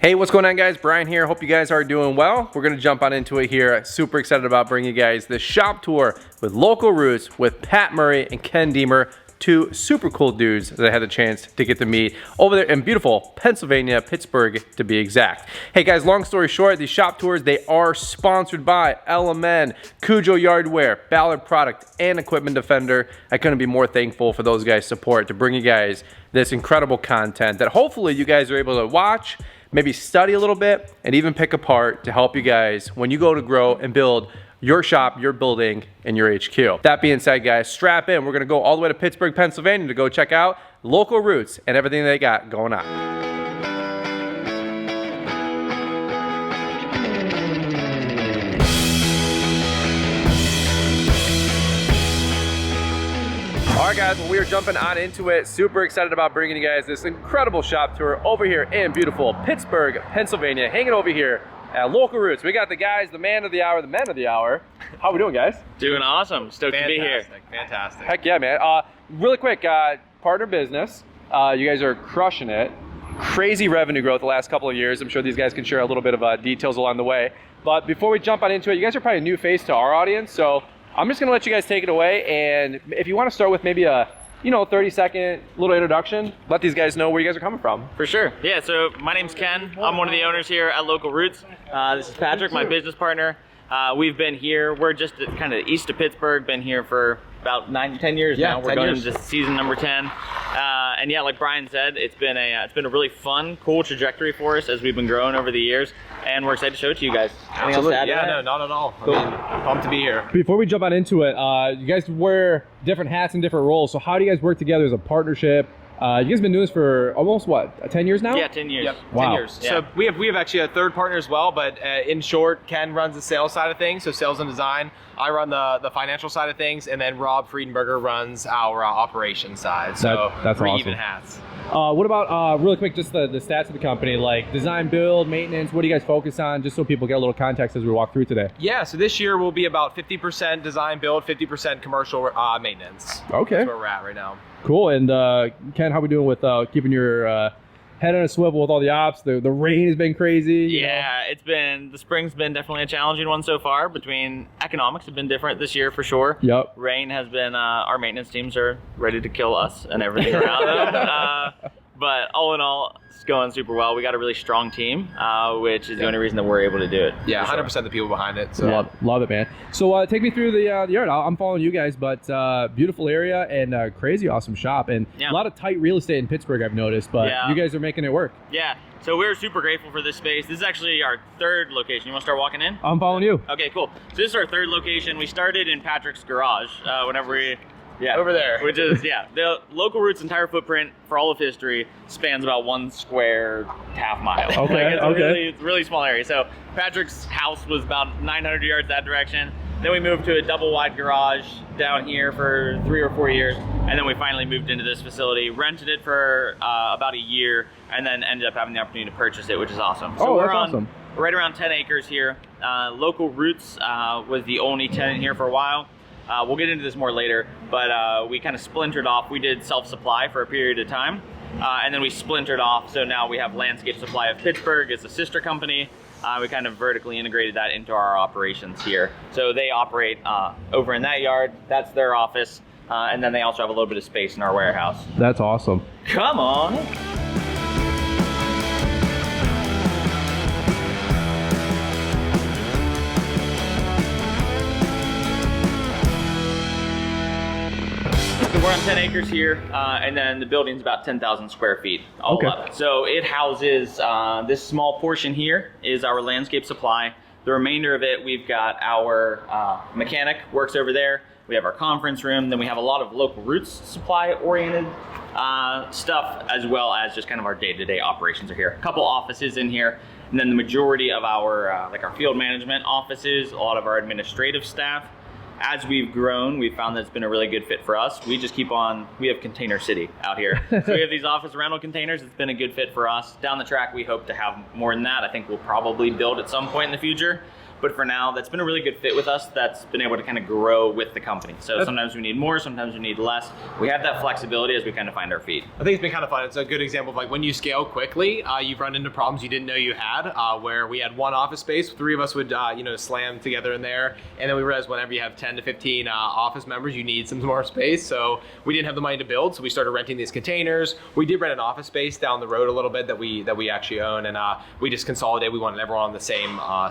Hey, what's going on, guys? Brian here. Hope you guys are doing well. We're going to jump on into it here. Super excited about bringing you guys this shop tour with Local Roots with Pat Murray and Ken Deemer, two super cool dudes that I had the chance to get to meet over there in beautiful Pennsylvania, Pittsburgh to be exact. Hey guys, long story short, these shop tours, they are sponsored by LMN, Cujo Yardware, Ballard Product, and Equipment Defender. I couldn't be more thankful for those guys' support to bring you guys this incredible content that hopefully you guys are able to watch, maybe study a little bit, and even pick apart to help you guys when you go to grow and build your shop, your building, and your HQ. That being said, guys, strap in. We're gonna go all the way to Pittsburgh, Pennsylvania to go check out Local Roots and everything they got going on. All right, guys, well, we are jumping on into it. Super excited about bringing you guys this incredible shop tour over here in beautiful Pittsburgh, Pennsylvania, hanging over here at Local Roots. We got the guys, the man of the hour, the men of the hour. How we doing, guys? Doing awesome. Stoked to be here. Fantastic. Heck yeah, man. Really quick, partner business. You guys are crushing it. Crazy revenue growth the last couple of years. I'm sure these guys can share a little bit of details along the way. But before we jump on into it, you guys are probably a new face to our audience, so I'm just gonna let you guys take it away. And if you want to start with maybe a 30-second little introduction, let these guys know where you guys are coming from. For sure. Yeah, so my name's Ken. I'm one of the owners here at Local Roots. This is Patrick, my business partner. We've been here, we're just kind of east of Pittsburgh, been here for about 9 to 10 years now. We're going into season number 10. And yeah, like Brian said, it's been a really fun, cool trajectory for us as we've been growing over the years. And we're excited to show it to you guys. Absolutely. Yeah, no, not at all. Cool. I mean, pumped to be here. Before we jump on into it, you guys wear different hats and different roles. So how do you guys work together as a partnership? You guys been doing this for almost, what, 10 years now? Yeah, 10 years. Yep, wow. 10 years. Yeah. So we have actually a third partner as well, but in short, Ken runs the sales side of things, so sales and design. I run the financial side of things, and then Rob Friedenberger runs our operations side. So that's three awesome. even hats. What about, really quick, just the stats of the company, like design, build, maintenance, what do you guys focus on, just so people get a little context as we walk through today? Yeah, so this year will be about 50% design build, 50% commercial maintenance. Okay. That's where we're at right now. Cool. And Ken, how we doing with keeping your head on a swivel with all the ops? The rain has been crazy. Yeah, the spring's been definitely a challenging one so far. Between economics have been different this year for sure. Yep. Rain has been, our maintenance teams are ready to kill us and everything around them. But all in all, it's going super well. We got a really strong team, which is the only reason that we're able to do it. Yeah, for 100% the people behind it. So. Love it, man. So take me through the yard. I'm following you guys, but beautiful area and crazy awesome shop. And a lot of tight real estate in Pittsburgh, I've noticed, but you guys are making it work. Yeah, so we're super grateful for this space. This is actually our third location. You want to start walking in? I'm following you. Okay, cool. So this is our third location. We started in Patrick's garage whenever we... Yeah, over there. Which is, the Local Roots' entire footprint for all of history spans about 1 square half mile. Okay, It's a really small area. So Patrick's house was about 900 yards that direction. Then we moved to a double wide garage down here for 3 or 4 years. And then we finally moved into this facility, rented it for about a year, and then ended up having the opportunity to purchase it, which is awesome. So we're awesome. Right around 10 acres here. Local Roots was the only tenant here for a while. We'll get into this more later, but we kind of splintered off. We did self-supply for a period of time, and then we splintered off. So now we have Landscape Supply of Pittsburgh as a sister company. We kind of vertically integrated that into our operations here. So they operate over in that yard. That's their office. And then they also have a little bit of space in our warehouse. That's awesome. Come on. We're on 10 acres here, and then the building's about 10,000 square feet all up. So it houses, this small portion here is our landscape supply. The remainder of it, we've got our mechanic works over there. We have our conference room. Then we have a lot of Local Roots supply oriented stuff, as well as just kind of our day-to-day operations are here. A couple offices in here. And then the majority of our, like our field management offices, a lot of our administrative staff. As we've grown, we've found that it's been a really good fit for us. We just keep on, we have Container City out here. So we have these office rental containers. It's been a good fit for us. Down the track, we hope to have more than that. I think we'll probably build at some point in the future. But for now, that's been a really good fit with us. That's been able to kind of grow with the company. So sometimes we need more, sometimes we need less. We have that flexibility as we kind of find our feet. I think it's been kind of fun. It's a good example of like when you scale quickly, you've run into problems you didn't know you had, where we had one office space, 3 of us would slam together in there, and then we realized whenever you have 10 to 15 office members, you need some more space. So we didn't have the money to build, so we started renting these containers. We did rent an office space down the road a little bit that we actually own, and we just consolidated. We wanted everyone on the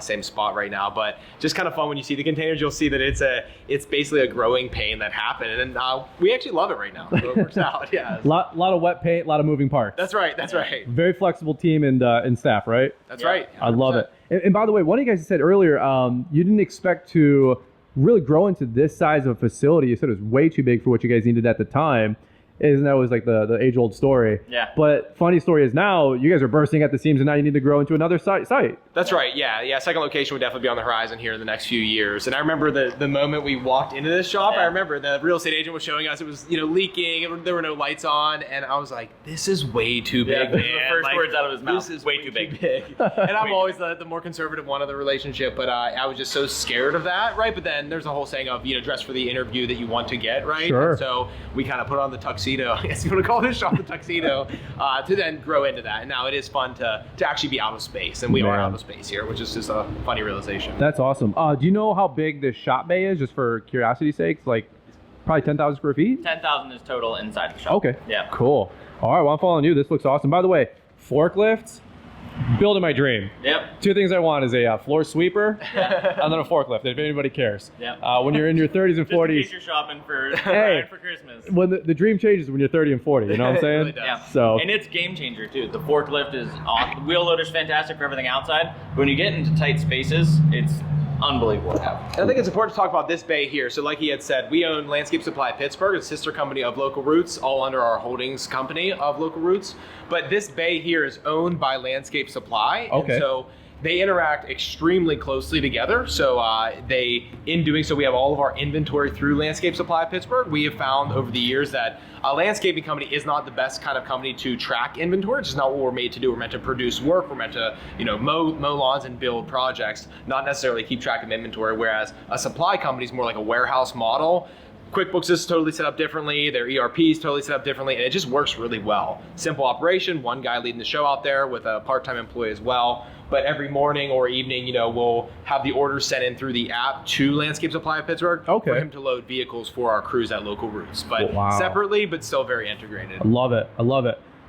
same spot right now, but just kind of fun when you see the containers. You'll see that it's basically a growing pain that happened, and we actually love it right now. So it works out. Yeah. Lot of wet paint, a lot of moving parts. That's right. That's right. Very flexible team and staff, right? That's right. 100%. I love it. And by the way, one of you guys said earlier, you didn't expect to really grow into this size of a facility. You said it was way too big for what you guys needed at the time. Isn't that always like the age-old story? Yeah. But funny story is now you guys are bursting at the seams, and now you need to grow into another site. That's right. Yeah. Second location would definitely be on the horizon here in the next few years. And I remember the moment we walked into this shop. I remember the real estate agent was showing us it was leaking. There were no lights on, and I was like, "This is way too big." Man. The first words out of his mouth. This is way too big. And I'm always the more conservative one of the relationship, but I was just so scared of that, right? But then there's a whole saying of dress for the interview that you want to get, right? Sure. And so we kind of put on the tuxedo. I guess you want to call this shop the tuxedo, to then grow into that. And now it is fun to actually be out of space, and we are out of space here, which is just a funny realization. That's awesome. Do you know how big this shop bay is, just for curiosity's sake? Like probably 10,000 square feet? 10,000 is total inside the shop. Okay. Yeah. Cool. All right, well, I'm following you. This looks awesome. By the way, forklifts, building my dream. Yep. 2 things I want is a floor sweeper and then a forklift, if anybody cares. Yep. When you're in your 30s and 40s. Just in case you're shopping for, for Christmas. When the dream changes when you're 30 and 40, you know what I'm saying? It really does. Yeah. So. And it's game changer too. The forklift is awesome. The wheel loader's fantastic for everything outside. But when you get into tight spaces, it's unbelievable. And I think it's important to talk about this bay here. So like he had said, we own Landscape Supply Pittsburgh, a sister company of Local Roots, all under our holdings company of Local Roots. But this bay here is owned by Landscape Supply. Okay. And so they interact extremely closely together. So in doing so, we have all of our inventory through Landscape Supply Pittsburgh. We have found over the years that a landscaping company is not the best kind of company to track inventory. It's just not what we're made to do. We're meant to produce work. We're meant to, mow lawns and build projects, not necessarily keep track of inventory. Whereas a supply company is more like a warehouse model. QuickBooks is totally set up differently. Their ERP is totally set up differently, and it just works really well. Simple operation, one guy leading the show out there with a part-time employee as well. But every morning or evening, we'll have the orders sent in through the app to Landscape Supply of Pittsburgh for him to load vehicles for our crews at Local Roots. But separately, but still very integrated. I love it.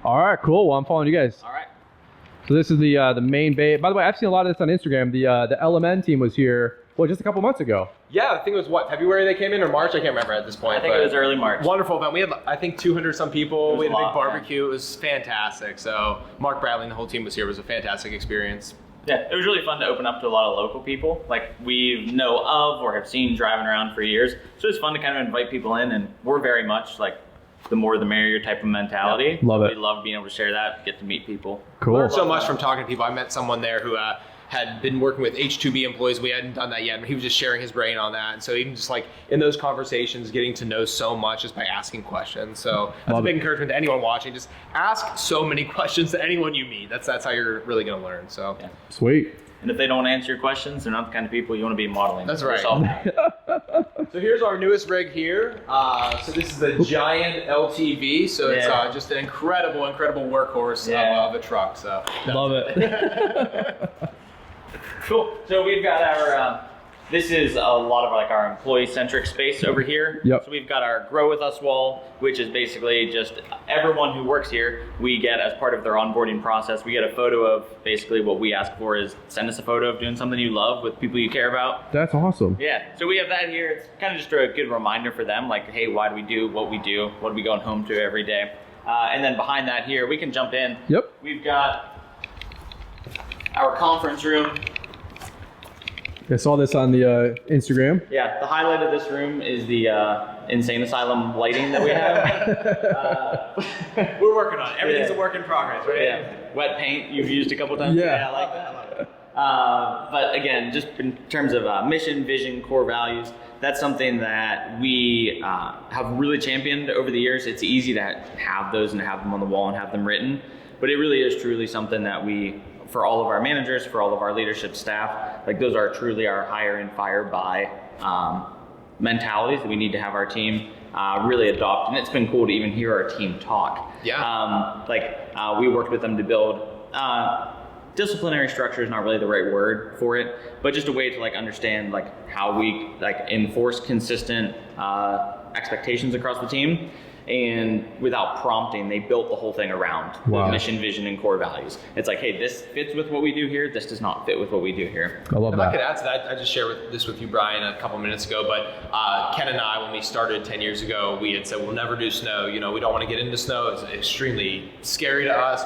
All right, cool. Well, I'm following you guys. All right. So this is the main bay. By the way, I've seen a lot of this on Instagram. The LMN team was here, just a couple months ago. Yeah, I think it was February they came in, or March? I can't remember at this point. I think it was early March. Wonderful event. We had, I think, 200 some people. We had a big barbecue. It was fantastic. So Mark Bradley and the whole team was here. It was a fantastic experience. Yeah, it was really fun to open up to a lot of local people, like we know of or have seen driving around for years. So it's fun to kind of invite people in, and we're very much like the more the merrier type of mentality. Love it. We love being able to share that, get to meet people. Cool. Learned so much from talking to people. I met someone there who had been working with H-2B employees. We hadn't done that yet, but he was just sharing his brain on that. And so even just like in those conversations, getting to know so much just by asking questions. So that's a big encouragement to anyone watching. Just ask so many questions to anyone you meet. That's how you're really going to learn. So Sweet. And if they don't answer your questions, they're not the kind of people you want to be modeling. That's right. So here's our newest rig here. So this is the Giant LTV. So it's just an incredible workhorse of a truck. So love it. Cool. So we've got our, this is a lot of like our employee-centric space over here. Yep. So we've got our Grow With Us wall, which is basically just everyone who works here, we get as part of their onboarding process, we get a photo of basically what we ask for is send us a photo of doing something you love with people you care about. That's awesome. Yeah. So we have that here. It's kind of just a good reminder for them, like, hey, why do we do what we do? What are we going home to every day? And then behind that here, we can jump in. Yep. We've got our conference room. I saw this on the Instagram. Yeah, the highlight of this room is the insane asylum lighting that we have. We're working on it. Everything's a work in progress, right? Yeah. Wet paint you've used a couple times. Yeah. I like that. But again, just in terms of mission, vision, core values, that's something that we have really championed over the years. It's easy to have those and have them on the wall and have them written, but it really is truly something that we for all of our managers, for all of our leadership staff, like those are truly our hire and fire by mentalities that we need to have our team really adopt. And it's been cool to even hear our team talk. Yeah. We worked with them to build disciplinary structure is not really the right word for it, but just a way to like understand like how we like enforce consistent expectations across the team. And without prompting, they built the whole thing around mission, vision, and core values. It's like, hey, this fits with what we do here. This does not fit with what we do here. I love if that. I could add to that, I just shared this with you, Brian, a couple minutes ago, but Ken and I, when we started 10 years ago, we had said, we'll never do snow. You know, we don't want to get into snow. It's extremely scary to us.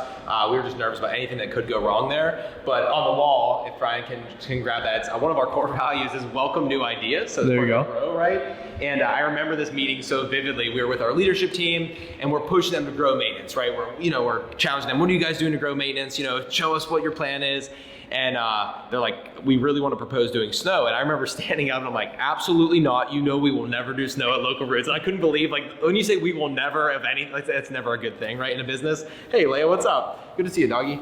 We were just nervous about anything that could go wrong there. But on the wall, if Brian can grab that, it's, one of our core values is welcome new ideas. So there you go. Grow, right? And I remember this meeting so vividly. We were with our leadership team, and we're pushing them to grow maintenance, right? We're challenging them. What are you guys doing to grow maintenance? You know, show us what your plan is. And they're like, we really want to propose doing snow. And I remember standing up and I'm like, absolutely not. You know, we will never do snow at Local Roots. And I couldn't believe, like, when you say we will never, if any, like, that's never a good thing, right? In a business. Hey, Leia, what's up? Good to see you, doggy.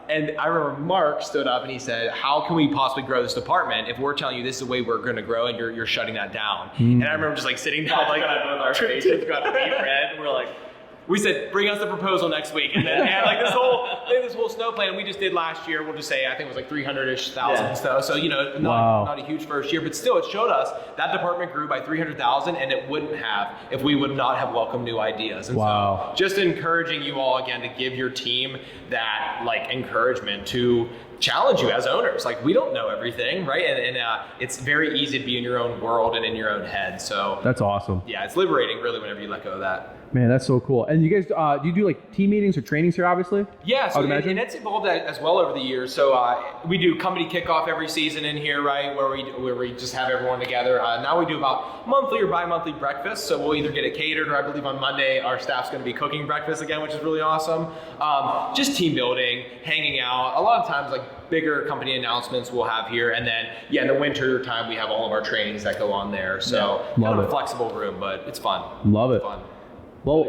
And I remember Mark stood up and he said, how can we possibly grow this department if we're telling you this is the way we're going to grow and you're shutting that down? And I remember just like sitting down, like, both our faces got deep red, and we're like, we said, bring us the proposal next week. And then like this whole snow plan we just did last year, we'll just say, I think it was like 300-ish thousand snow. So, you know, not a huge first year, but still it showed us that department grew by 300,000 and it wouldn't have if we would not have welcomed new ideas. And so just encouraging you all again to give your team that like encouragement to challenge you as owners. Like, we don't know everything, right? And it's very easy to be in your own world and in your own head. So that's awesome. Yeah, it's liberating really whenever you let go of that. Man, that's so cool. And you guys, do you do like team meetings or trainings here, obviously? Yeah, so and it's evolved as well over the years. So we do company kickoff every season in here, right, where we just have everyone together. Now we do about monthly or bi-monthly breakfast. So we'll either get it catered, or I believe on Monday our staff's going to be cooking breakfast again, which is really awesome. Just team building, hanging out. A lot of times, like, bigger company announcements we'll have here, and then in the winter time we have all of our trainings that go on there. So kind of a flexible room, but it's fun. Love it. Fun. Well,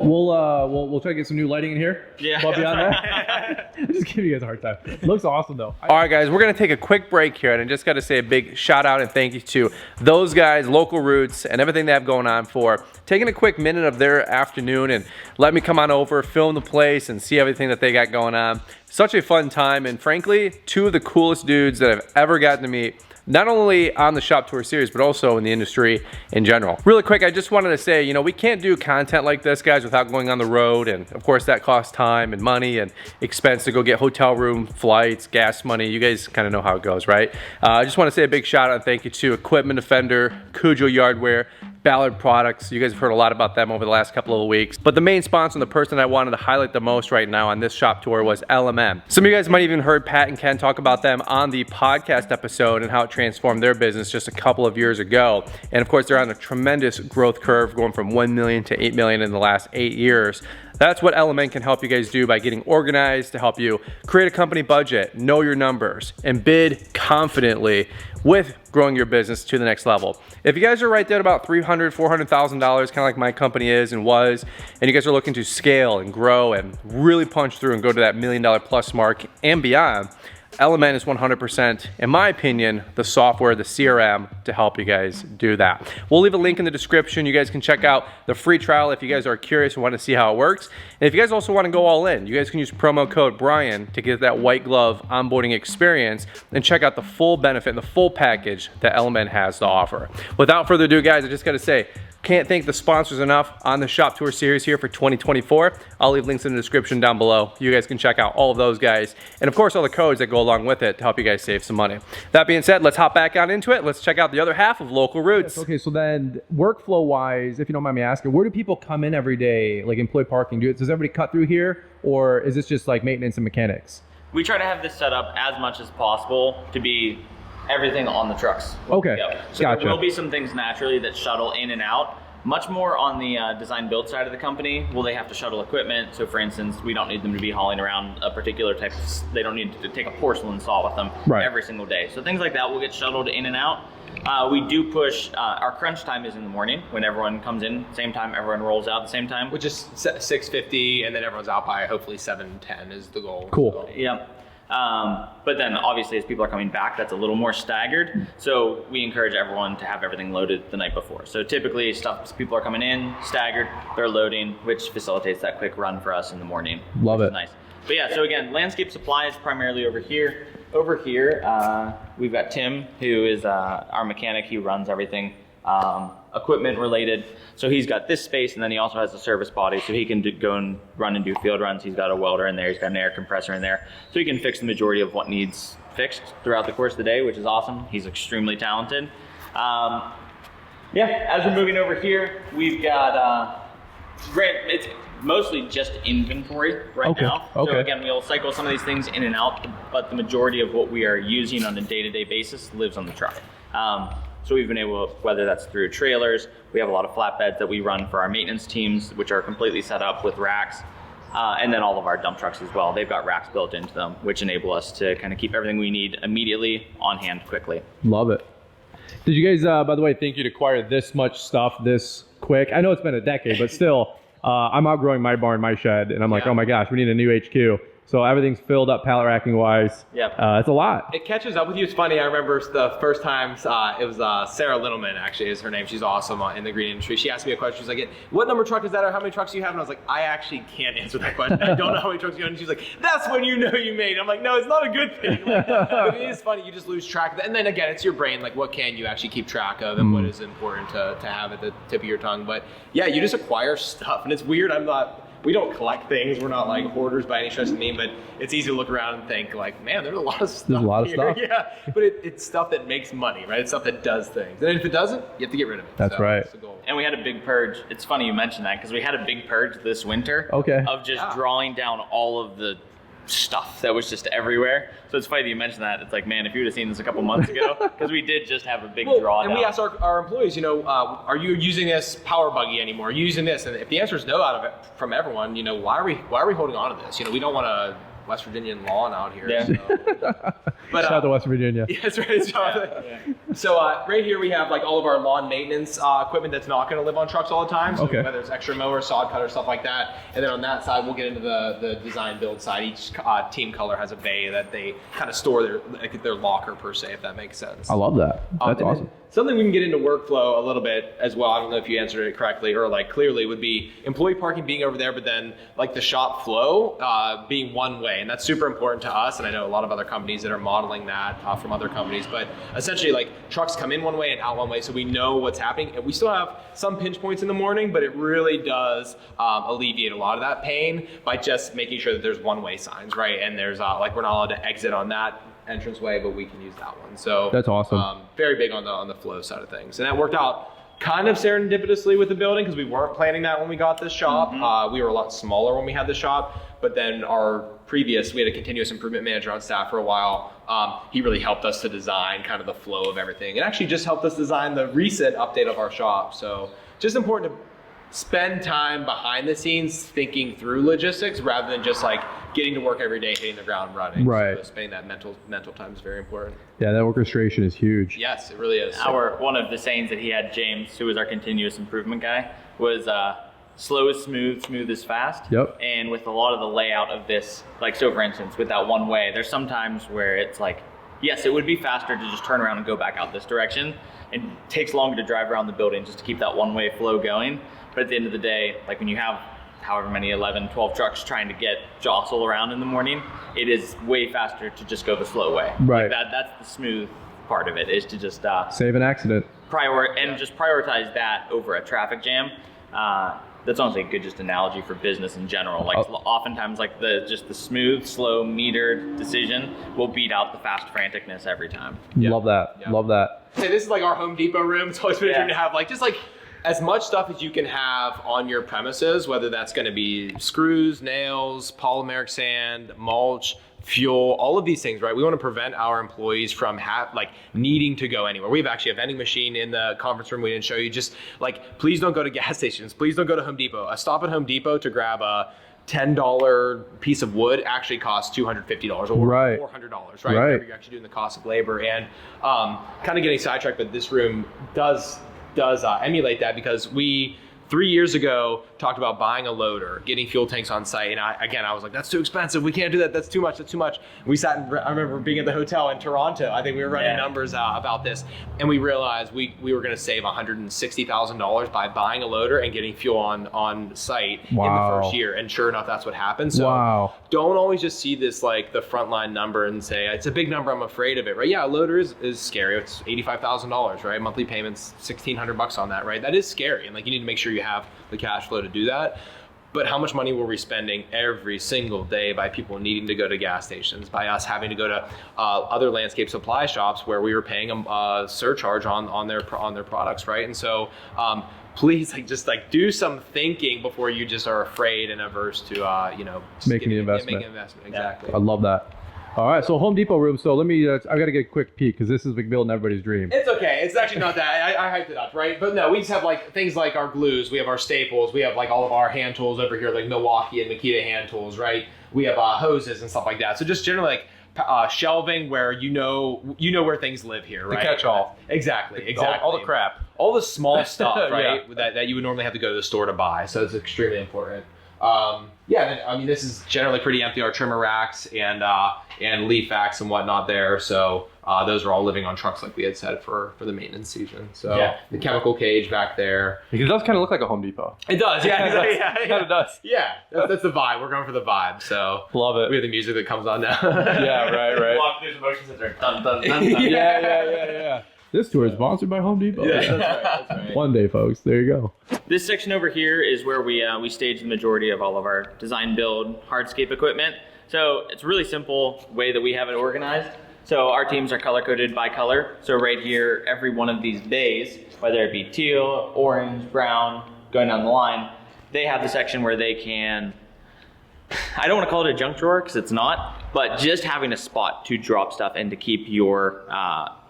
we'll try to get some new lighting in here. Yeah. Well, beyond that, I'm just giving you guys a hard time. It looks awesome though. All right, guys, we're gonna take a quick break here, and I just got to say a big shout out and thank you to those guys, Local Roots, and everything they have going on for taking a quick minute of their afternoon and let me come on over, film the place, and see everything that they got going on. Such a fun time, and frankly, two of the coolest dudes that I've ever gotten to meet. Not only on the Shop Tour series, but also in the industry in general. Really quick, I just wanted to say, you know, we can't do content like this, guys, without going on the road. And of course, that costs time and money and expense to go get hotel room, flights, gas money. You guys kind of know how it goes, right? I just want to say a big shout out and thank you to Equipment Defender, Cujo Yardware, Ballard Products. You guys have heard a lot about them over the last couple of weeks. But the main sponsor and the person I wanted to highlight the most right now on this shop tour was LMN. Some of you guys might even heard Pat and Ken talk about them on the podcast episode and how it transformed their business just a couple of years ago. And of course, they're on a tremendous growth curve, going from 1 million to 8 million in the last 8 years. That's what LMN can help you guys do by getting organized to help you create a company budget, know your numbers, and bid confidently with growing your business to the next level. If you guys are right there at about $300,000, $400,000, kind of like my company is and was, and you guys are looking to scale and grow and really punch through and go to that $1 million plus mark and beyond, LMN is 100%, in my opinion, the software, the CRM to help you guys do that. We'll leave a link in the description. You guys can check out the free trial if you guys are curious and want to see how it works. And if you guys also want to go all in, you guys can use promo code Brian to get that white glove onboarding experience and check out the full benefit and the full package that LMN has to offer. Without further ado, guys, I just got to say, can't thank the sponsors enough on the Shop Tour series here for 2024. I'll leave links in the description down below. You guys can check out all of those guys. And of course, all the codes that go along with it to help you guys save some money. That being said, let's hop back on into it. Let's check out the other half of Local Roots. Okay, so then workflow wise, if you don't mind me asking, where do people come in every day, like employee parking? Does everybody cut through here, or is this just like maintenance and mechanics? We try to have this set up as much as possible to be everything on the trucks. Okay, so gotcha. There will be some things naturally that shuttle in and out, Much more on the design build side of the company. Will they have to shuttle equipment? So for instance, we don't need them to be hauling around a particular type of, they don't need to take a porcelain saw with them every single day. So things like that will get shuttled in and out. We do push, our crunch time is in the morning when everyone comes in, same time, everyone rolls out at the same time. Which is 6:50, and then everyone's out by hopefully 7:10 is the goal. Cool. So. Yeah. But then obviously as people are coming back, that's a little more staggered. So we encourage everyone to have everything loaded the night before. So typically people are coming in staggered, they're loading, which facilitates that quick run for us in the morning. Love it. Nice. But yeah, so again, landscape supply is primarily over here. Over here, we've got Tim, who is our mechanic. He runs everything equipment related. So he's got this space, and then he also has a service body, so he can go and run and do field runs. He's got a welder in there. He's got an air compressor in there. So he can fix the majority of what needs fixed throughout the course of the day, which is awesome. He's extremely talented. Yeah, as we're moving over here, we've got, it's mostly just inventory right now. So again, we'll cycle some of these things in and out, but the majority of what we are using on a day-to-day basis lives on the truck. So we've been able to, whether that's through trailers, we have a lot of flatbeds that we run for our maintenance teams, which are completely set up with racks. And then all of our dump trucks as well. They've got racks built into them, which enable us to kind of keep everything we need immediately on hand quickly. Love it. Did you guys, by the way, think you'd acquire this much stuff this quick? I know it's been a decade, but still, I'm outgrowing my barn, my shed, and I'm like, oh my gosh, we need a new HQ. So everything's filled up pallet racking wise. Yep. It's a lot. It catches up with you. It's funny. I remember the first time it was Sarah Littleman, actually, is her name. She's awesome in the green industry. She asked me a question. She's like, what number truck is that, or how many trucks do you have? And I was like, I actually can't answer that question. I don't know how many trucks you own. And she's like, that's when you know you made. I'm like, no, it's not a good thing. Like, but it is funny. You just lose track of that. And then again, it's your brain. Like, what can you actually keep track of, and what is important to have at the tip of your tongue. But yeah, you just acquire stuff. And it's weird. We don't collect things. We're not like hoarders by any stretch of the mean, but it's easy to look around and think like, man, there's a lot of stuff. There's a lot of stuff. Yeah, but it's stuff that makes money, right? It's stuff that does things. And if it doesn't, you have to get rid of it. That's right. That's the goal. And we had a big purge. It's funny you mentioned that because we had a big purge this winter of just drawing down all of the stuff that was just everywhere. So it's funny that you mentioned that. It's like, man, if you would have seen this a couple months ago, because we did just have a big drawdown. And we asked our employees, are you using this power buggy anymore? Are you using this? And if the answer is no out of it from everyone, why are we holding on to this? We don't want a West Virginian lawn out here. Yeah. So. But, Shout out to West Virginia. Yeah, that's right. So right here we have like all of our lawn maintenance equipment that's not going to live on trucks all the time. So whether it's extra mower, sod cutter, stuff like that. And then on that side, we'll get into the design build side. Each team color has a bay that they kind of store their locker per se, if that makes sense. I love that. That's awesome. Something we can get into workflow a little bit as well. I don't know if you answered it correctly or like clearly would be employee parking being over there, but then like the shop flow being one way. And that's super important to us. And I know a lot of other companies that are modeling that from other companies, but essentially like trucks come in one way and out one way. So we know what's happening, and we still have some pinch points in the morning, but it really does alleviate a lot of that pain by just making sure that there's one way signs, right? And there's like, we're not allowed to exit on that entranceway, but we can use that one. So that's awesome. Very big on the flow side of things, and that worked out kind of serendipitously with the building because we weren't planning that when we got this shop. We were a lot smaller when we had the shop, but then we had a continuous improvement manager on staff for a while. He really helped us to design kind of the flow of everything, and actually just helped us design the recent update of our shop. So just important to spend time behind the scenes thinking through logistics rather than just like getting to work every day, hitting the ground running. Right. So spending that mental time is very important. Yeah, that orchestration is huge. Yes, it really is. One of the sayings that he had, James, who was our continuous improvement guy, was slow is smooth, smooth is fast. Yep. And with a lot of the layout of this, like so for instance, with that one way, there's some times where it's like, yes, it would be faster to just turn around and go back out this direction. It takes longer to drive around the building just to keep that one way flow going. But at the end of the day, like when you have however many 11, 12 trucks trying to jostle around in the morning, it is way faster to just go the slow way. Right. Like that's the smooth part of it, is to just save an accident. Just prioritize that over a traffic jam. That's honestly a good just analogy for business in general. Like oftentimes like the smooth, slow, metered decision will beat out the fast franticness every time. Yeah. Love that. Yeah. Love that. Say this is like our Home Depot room. It's always been a dream to have like just like as much stuff as you can have on your premises, whether that's going to be screws, nails, polymeric sand, mulch, fuel, all of these things, right? We want to prevent our employees from needing to go anywhere. We have actually a vending machine in the conference room we didn't show you. Just like, please don't go to gas stations. Please don't go to Home Depot. A stop at Home Depot to grab a $10 piece of wood actually costs $250 or $400, right? Whatever you're actually doing the cost of labor. And kind of getting sidetracked, but this room does emulate that, because we 3 years ago talked about buying a loader, getting fuel tanks on site, and I was like, that's too expensive, we can't do that, that's too much. We sat and I remember being at the hotel in Toronto, I think we were running numbers about this, and we realized we were going to save $160,000 by buying a loader and getting fuel on site in the first year, and sure enough, that's what happened. So don't always just see this like the frontline number and say, it's a big number, I'm afraid of it, right? Yeah, a loader is scary. It's $85,000, right? Monthly payments, $1,600 on that, right? That is scary, and like you need to make sure you have the cash flow to do that. But how much money were we spending every single day by people needing to go to gas stations, by us having to go to other landscape supply shops where we were paying a surcharge on their products, right? And so please just do some thinking before you just are afraid and averse to making the investment. Exactly. I love that. All right, so Home Depot room. So let me, I got to get a quick peek, because this is building everybody's dream. It's okay. It's actually not that. I hyped it up, right? But no, we just have like things like our glues. We have our staples. We have like all of our hand tools over here, like Milwaukee and Makita hand tools, right? We have hoses and stuff like that. So just generally like shelving where you know where things live here, right? The catch-all. Exactly. All the crap. All the small stuff, right? that you would normally have to go to the store to buy. So it's extremely important. This is generally pretty empty. Our trimmer racks and leaf racks and whatnot there. So those are all living on trucks, like we had said, for the maintenance season. So the chemical cage back there. Because it does kind of look like a Home Depot. It does, yeah. It kind of does. Yeah, that's the vibe. We're going for the vibe. So love it. We have the music that comes on now. Yeah, right. Walk through the motion sensor. Dun, dun, dun, dun. Yeah. This tour is sponsored by Home Depot. Yeah, that's right. One day, folks. There you go. This section over here is where we stage the majority of all of our design build hardscape equipment. So it's a really simple way that we have it organized. So our teams are color coded by color. So right here, every one of these bays, whether it be teal, orange, brown, going down the line, they have the section where they can, I don't want to call it a junk drawer because it's not, but just having a spot to drop stuff and to keep your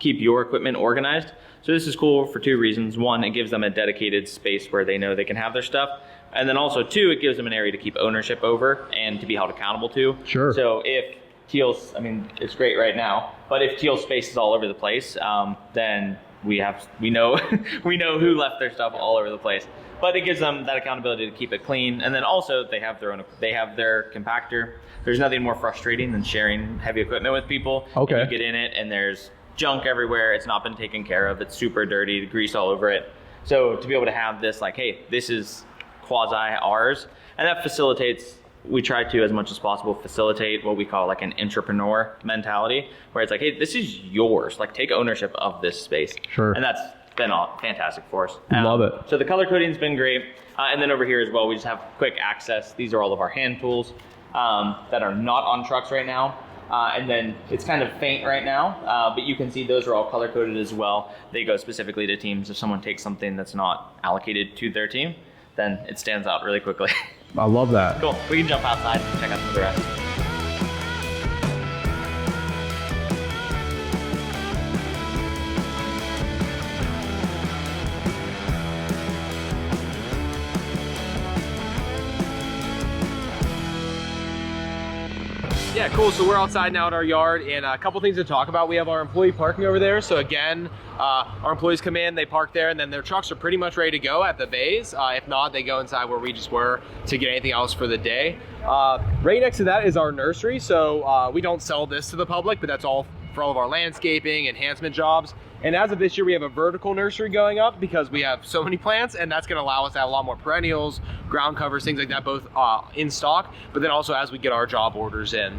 equipment organized. So this is cool for two reasons. One, it gives them a dedicated space where they know they can have their stuff. And then also two, it gives them an area to keep ownership over and to be held accountable to. Sure. So if teal's, it's great right now, but if teal space is all over the place, then we know who left their stuff all over the place. But it gives them that accountability to keep it clean. And then also they have their compactor. There's nothing more frustrating than sharing heavy equipment with people. Okay. And you get in it and there's junk everywhere. It's not been taken care of. It's super dirty, the grease all over it. So to be able to have this, like, hey, this is quasi ours, and that facilitates, we try to, as much as possible, facilitate what we call like an entrepreneur mentality, where it's like, hey, this is yours. Like, take ownership of this space. Sure. And that's been fantastic for us. Love it. So the color coding's been great. And then over here as well, we just have quick access. These are all of our hand tools that are not on trucks right now. And then it's kind of faint right now, but you can see those are all color coded as well. They go specifically to teams. If someone takes something that's not allocated to their team, then it stands out really quickly. I love that. Cool. We can jump outside and check out some of the rest. Yeah, cool. So we're outside now at our yard, and a couple things to talk about. We have our employee parking over there. So again, our employees come in, they park there, and then their trucks are pretty much ready to go at the bays. If not, they go inside where we just were to get anything else for the day. Right next to that is our nursery. So we don't sell this to the public, but that's all for all of our landscaping, enhancement jobs. And as of this year, we have a vertical nursery going up because we have so many plants, and that's going to allow us to have a lot more perennials, ground covers, things like that, both in stock, but then also as we get our job orders in.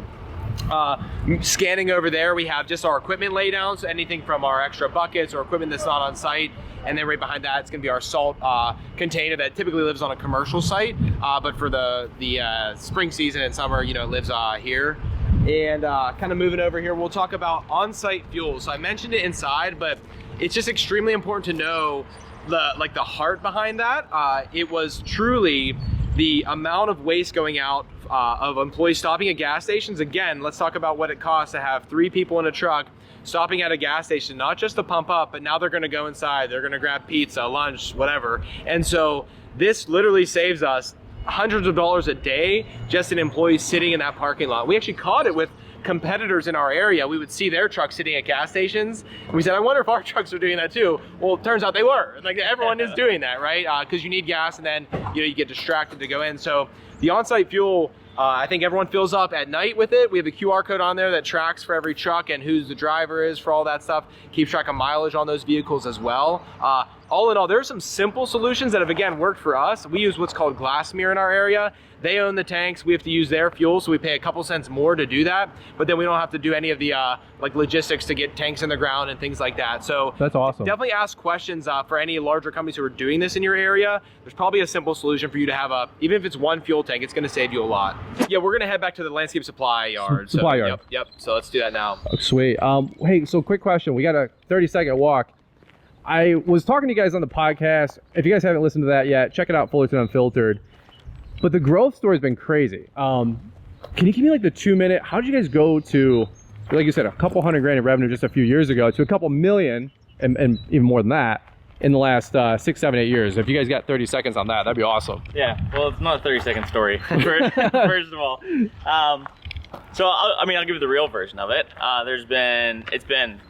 Scanning over there, we have just our equipment laydown, so anything from our extra buckets or equipment that's not on site. And then right behind that, it's going to be our salt container that typically lives on a commercial site, but for the spring season and summer, it lives here. And kind of moving over here, we'll talk about on-site fuel. So I mentioned it inside, but it's just extremely important to know the heart behind that. It was truly, the amount of waste going out of employees stopping at gas stations. Again, let's talk about what it costs to have 3 people in a truck stopping at a gas station, not just to pump up, but now they're gonna go inside, they're gonna grab pizza, lunch, whatever. And so this literally saves us hundreds of dollars a day just in employees sitting in that parking lot. We actually caught it with competitors in our area. We would see their trucks sitting at gas stations. And we said, I wonder if our trucks are doing that too. Well, it turns out they were. Like, everyone is doing that, right? Because you need gas, and then you get distracted to go in. So the on-site fuel, I think everyone fills up at night with it. We have a QR code on there that tracks for every truck and who the driver is for all that stuff. Keeps track of mileage on those vehicles as well. All in all, there are some simple solutions that have, again, worked for us. We use what's called Glassmere in our area. They own the tanks. We have to use their fuel, so we pay a couple cents more to do that. But then we don't have to do any of the like logistics to get tanks in the ground and things like that. So that's awesome. Definitely ask questions for any larger companies who are doing this in your area. There's probably a simple solution for you to have even if it's one fuel tank, it's going to save you a lot. Yeah, we're going to head back to the landscape supply yard. Supply yard. Yep. So let's do that now. Oh, sweet. Hey, so quick question. We got a 30-second walk. I was talking to you guys on the podcast. If you guys haven't listened to that yet, check it out, Fullerton Unfiltered. But the growth story has been crazy. Can you give me like the 2-minute, how did you guys go to, like you said, a couple $100,000 in revenue just a few years ago to a couple million and even more than that in the last 6, 7, 8 years? If you guys got 30 seconds on that, that'd be awesome. Yeah, well, it's not a 30-second story, first of all. So, I'll give you the real version of it. It's been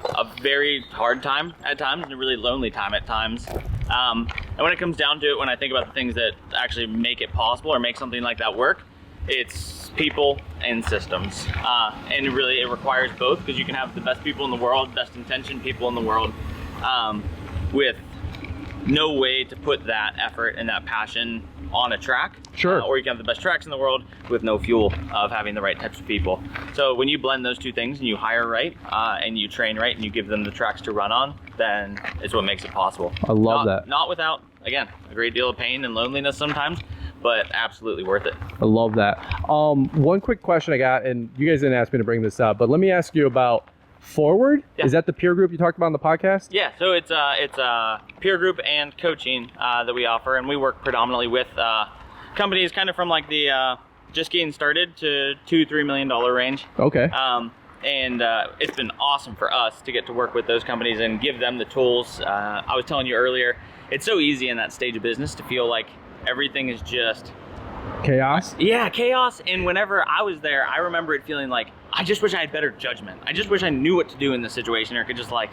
a very hard time at times and a really lonely time at times. And when it comes down to it, when I think about the things that actually make it possible or make something like that work, it's people and systems. And really it requires both, because you can have the best people in the world, best intentioned people in the world, with no way to put that effort and that passion on a track. Sure. Or you can have the best tracks in the world with no fuel of having the right types of people. So when you blend those two things and you hire right, and you train right, and you give them the tracks to run on, then it's what makes it possible. I love that. Not without, again, a great deal of pain and loneliness sometimes, but absolutely worth it. I love that. One quick question I got, and you guys didn't ask me to bring this up, but let me ask you about Forward. Yeah. Is that the peer group you talked about on the podcast? Yeah, so it's a peer group and coaching that we offer, and we work predominantly with companies kind of from like the just getting started to $2-3 million range. Okay. And it's been awesome for us to get to work with those companies and give them the tools. I was telling you earlier, it's so easy in that stage of business to feel like everything is just chaos. Yeah, chaos. And whenever I was there, I remember it feeling like, I just wish I had better judgment. I just wish I knew what to do in this situation, or could just like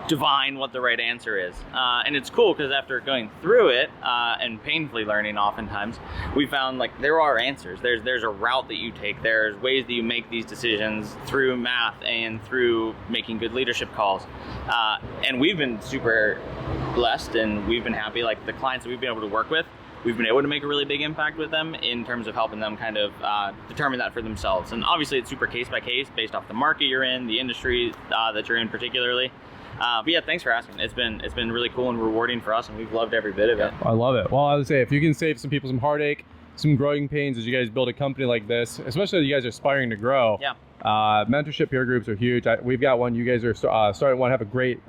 divine what the right answer is. And it's cool because after going through it and painfully learning oftentimes, we found like there are answers. There's a route that you take. There's ways that you make these decisions through math and through making good leadership calls. And we've been super blessed, and we've been happy. Like the clients that we've been able to work with, we've been able to make a really big impact with them in terms of helping them kind of determine that for themselves. And obviously it's super case by case based off the market you're in, the industry that you're in particularly. But yeah, thanks for asking. It's been really cool and rewarding for us, and we've loved every bit of it. I love it. Well, I would say if you can save some people some heartache, some growing pains as you guys build a company like this, especially as you guys are aspiring to grow. Yeah. Mentorship peer groups are huge. We've got one. You guys are starting one, have a great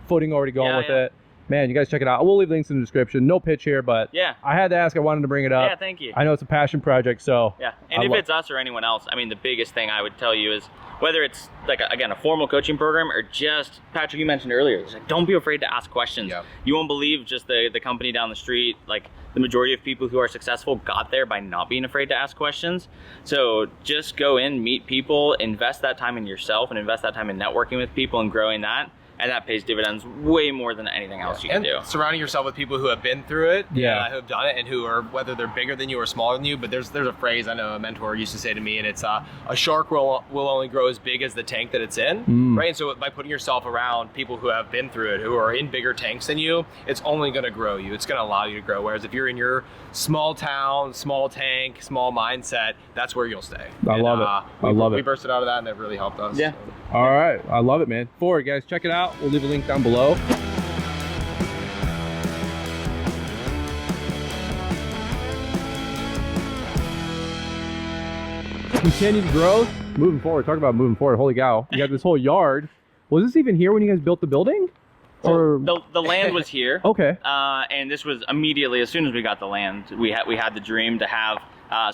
footing already going with it. Man, you guys check it out. We'll leave links in the description. No pitch here, but yeah, I had to ask. I wanted to bring it up. Yeah, thank you. I know it's a passion project, so yeah. And if it's us or anyone else, I mean, the biggest thing I would tell you is whether it's like a formal coaching program or just Patrick, you mentioned earlier, it's like, don't be afraid to ask questions. Yeah. You won't believe just the company down the street. Like the majority of people who are successful got there by not being afraid to ask questions. So just go in, meet people, invest that time in yourself, and invest that time in networking with people and growing that. And that pays dividends way more than anything else you can do. Surrounding yourself with people who have been through it, who have done it, and who are, whether they're bigger than you or smaller than you, but there's a phrase I know a mentor used to say to me, and it's a shark will only grow as big as the tank that it's in, right? And so by putting yourself around people who have been through it, who are in bigger tanks than you, it's only going to grow you. It's going to allow you to grow. Whereas if you're in your small town, small tank, small mindset, that's where you'll stay. I love it. We bursted out of that, and it really helped us. Yeah. So. All right. I love it, man. Forward, guys. Check it out. We'll leave a link down below. Continued growth. Moving forward. Talk about moving forward. Holy cow. You got this whole yard. Was this even here when you guys built the building? Or The land was here. Okay. And this was immediately, as soon as we got the land, we had the dream to have,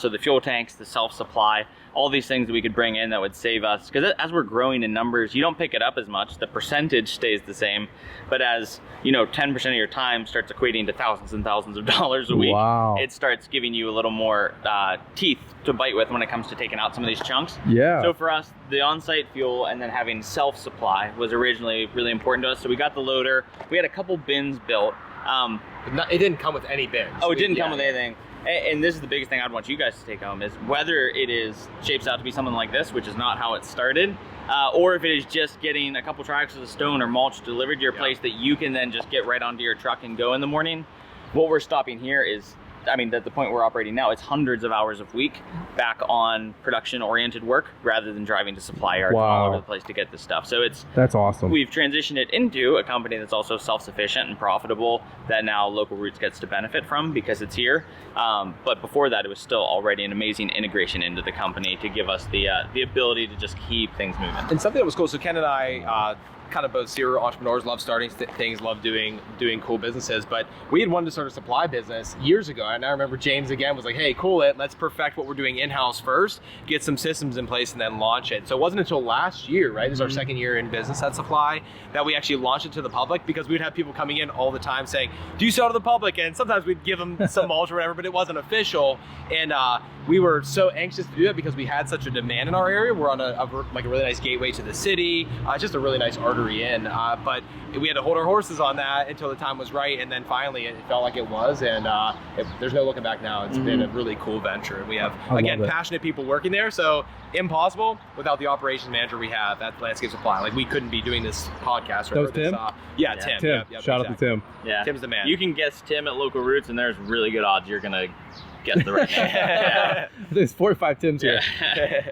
so the fuel tanks, the self-supply, all these things that we could bring in that would save us. Because as we're growing in numbers, you don't pick it up as much. The percentage stays the same. But as, 10% of your time starts equating to thousands and thousands of dollars a week, wow, it starts giving you a little more teeth to bite with when it comes to taking out some of these chunks. Yeah. So for us, the on-site fuel and then having self-supply was originally really important to us. So we got the loader. We had a couple bins built. It didn't come with any bins. Oh, it didn't come with anything. And this is the biggest thing I'd want you guys to take home, is whether it shapes out to be something like this, which is not how it started, or if it is just getting a couple tracks of stone or mulch delivered to your place that you can then just get right onto your truck and go in the morning. What we're stopping here is, at the point we're operating now, it's hundreds of hours a week back on production-oriented work rather than driving to supply yards all over the place to get this stuff. So that's awesome. We've transitioned it into a company that's also self-sufficient and profitable that now Local Roots gets to benefit from because it's here. But before that, it was still already an amazing integration into the company to give us the ability to just keep things moving. And something that was cool, so Ken and I kind of both serial entrepreneurs, love starting things, love doing cool businesses, but we had wanted to start a supply business years ago. And I remember James again was like, hey, cool it, let's perfect what we're doing in-house first, get some systems in place and then launch it. So it wasn't until last year, right? This is our second year in business at Supply, that we actually launched it to the public, because we'd have people coming in all the time saying, do you sell to the public? And sometimes we'd give them some mulch or whatever, but it wasn't official. And we were so anxious to do that because we had such a demand in our area. We're on a really nice gateway to the city, just a really nice artery in, but we had to hold our horses on that until the time was right, and then finally it felt like it was, and there's no looking back now. It's been a really cool venture, and we have, again, passionate people working there, so impossible without the operations manager we have at Landscape Supply. Like, we couldn't be doing this podcast. That was Tim? Tim. Tim. Shout out to Tim. Yeah. Tim's the man. You can guess Tim at Local Roots, and there's really good odds you're gonna guess the right name. Yeah. There's 45 Tims here.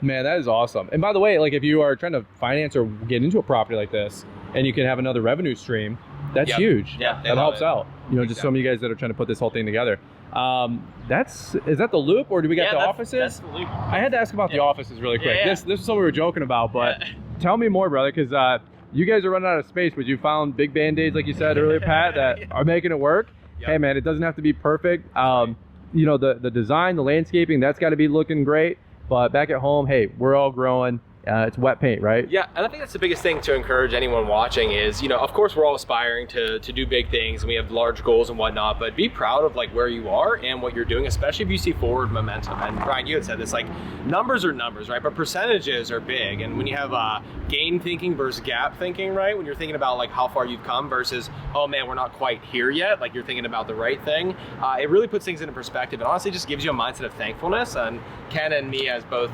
Man, that is awesome. And by the way, like, if you are trying to finance or get into a property like this and you can have another revenue stream, that's huge. Yeah, that helps out. Just some of you guys that are trying to put this whole thing together. Is that the Loop, or do we got the offices? That's the Loop. I had to ask about the offices really quick. This is something we were joking about, but tell me more, brother, because you guys are running out of space, but you found big Band-Aids, like you said earlier, Pat, that are making it work. Hey, man, it doesn't have to be perfect. The design, the landscaping, that's got to be looking great. But back at home, hey, we're all growing. It's wet paint, right? Yeah, and I think that's the biggest thing to encourage anyone watching is, of course we're all aspiring to do big things and we have large goals and whatnot, but be proud of like where you are and what you're doing, especially if you see forward momentum. And Brian, you had said this, like, numbers are numbers, right? But percentages are big. And when you have gain thinking versus gap thinking, right? When you're thinking about like how far you've come versus, oh man, we're not quite here yet, like you're thinking about the right thing, it really puts things into perspective and honestly just gives you a mindset of thankfulness. And Ken and me as both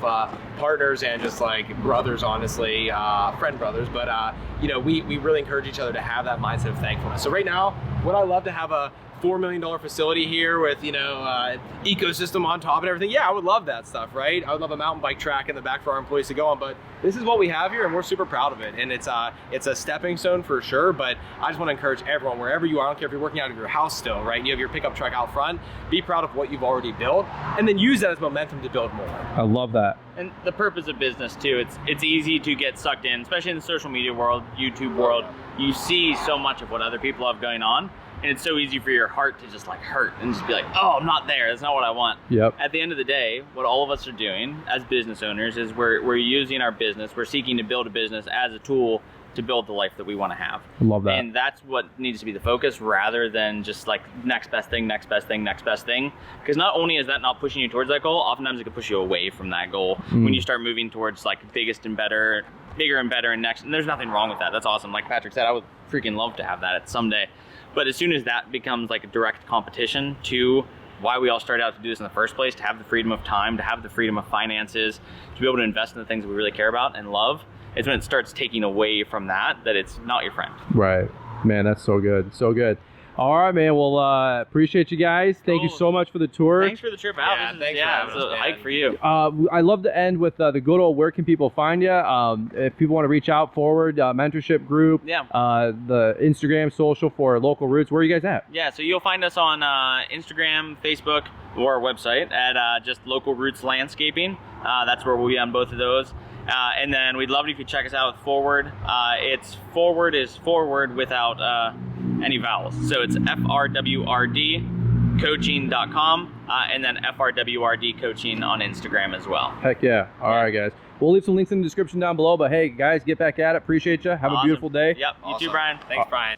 partners and just like brothers, honestly, friend brothers, but we really encourage each other to have that mindset of thankfulness. So right now, would I love to have a $4 million facility here with, ecosystem on top and everything? Yeah, I would love that stuff, right? I would love a mountain bike track in the back for our employees to go on, but this is what we have here and we're super proud of it. And it's a stepping stone for sure, but I just want to encourage everyone, wherever you are, I don't care if you're working out of your house still, right? You have your pickup truck out front, be proud of what you've already built and then use that as momentum to build more. I love that. And the purpose of business too, it's easy to get sucked in, especially in the social media world, YouTube world. You see so much of what other people have going on, and it's so easy for your heart to just like hurt and just be like, oh, I'm not there, that's not what I want. Yep. At the end of the day, what all of us are doing as business owners is we're using our business, we're seeking to build a business as a tool to build the life that we want to have. I love that. And that's what needs to be the focus rather than just like next best thing, next best thing, next best thing. Because not only is that not pushing you towards that goal, oftentimes it can push you away from that goal when you start moving towards like biggest and better, bigger and better and next. And there's nothing wrong with that. That's awesome. Like Patrick said, I would freaking love to have that at someday. But as soon as that becomes like a direct competition to why we all started out to do this in the first place, to have the freedom of time, to have the freedom of finances, to be able to invest in the things we really care about and love, it's when it starts taking away from that it's not your friend. Right. Man, that's so good. So good. All right, man. Well, appreciate you guys. Thank you so much for the tour. Thanks for the trip out. It's a hike for you. I love to end with the good old, where can people find you? If people want to reach out forward, mentorship group, the Instagram, social for Local Roots, where are you guys at? Yeah, so you'll find us on Instagram, Facebook, or our website at just Local Roots Landscaping. That's where we'll be on both of those. And then we'd love it if you check us out with Forward. It's Forward is forward without any vowels. So it's FRWRD coaching.com and then FRWRD coaching on Instagram as well. Heck yeah. All right, guys. We'll leave some links in the description down below. But hey, guys, get back at it. Appreciate you. Have a beautiful day. Yep. You too, Brian. Thanks, Brian.